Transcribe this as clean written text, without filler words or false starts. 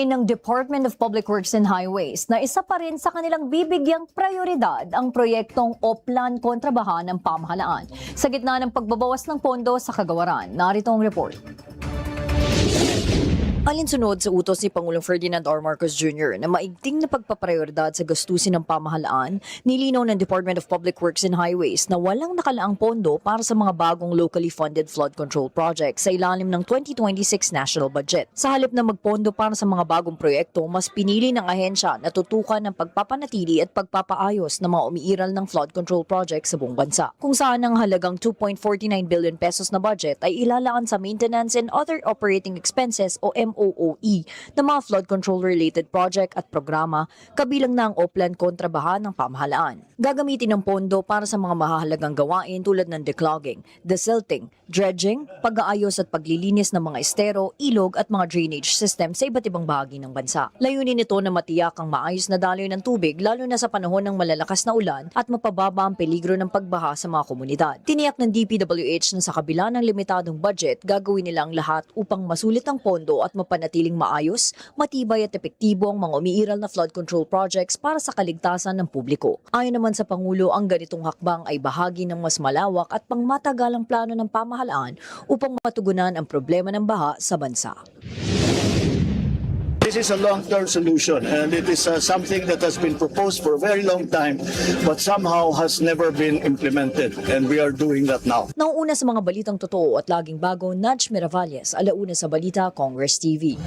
layunin ng Department of Public Works and Highways na isa pa rin sa kanilang bibigyang prioridad ang proyektong Oplan kontrabaha ng pamahalaan. Sa gitna ng pagbabawas ng pondo sa kagawaran, narito ang report. Alinsunod sa utos ni Pangulong Ferdinand R. Marcos Jr. na maigting na pagpaprioridad sa gastusin ng pamahalaan, nilinaw ng Department of Public Works and Highways na walang nakalaang pondo para sa mga bagong locally funded flood control projects sa ilalim ng 2026 national budget. Sa halip na magpondo para sa mga bagong proyekto, mas pinili ng ahensya na tutukan ng pagpapanatili at pagpapaayos ng mga umiiral ng flood control projects sa buong bansa. Kung saan ang halagang 2.49 billion pesos na budget ay ilalaan sa maintenance and other operating expenses o MOOE na mga flood control related project at programa, kabilang na ang Oplan kontrabaha ng pamahalaan. Gagamitin ng pondo para sa mga mahahalagang gawain tulad ng declogging, desilting, dredging, pag-aayos at paglilinis ng mga estero, ilog at mga drainage system sa iba't ibang bahagi ng bansa. Layunin nito na matiyak ang maayos na daloy ng tubig lalo na sa panahon ng malalakas na ulan at mapababa ang peligro ng pagbaha sa mga komunidad. Tiniyak ng DPWH na sa kabila ng limitadong budget, gagawin nila ang lahat upang masulit ang pondo at mapanatiling maayos, matibay at epektibo ang mga umiiral na flood control projects para sa kaligtasan ng publiko. Ayon naman sa Pangulo, ang ganitong hakbang ay bahagi ng mas malawak at pangmatagalang plano ng pamahalaan upang matugunan ang problema ng baha sa bansa. This is a long-term solution and it is something that has been proposed for a very long time but somehow has never been implemented and we are doing that now. Nauuna sa mga balitang totoo at laging bago, Nudge Miravalles, Alauna sa Balita, Congress TV.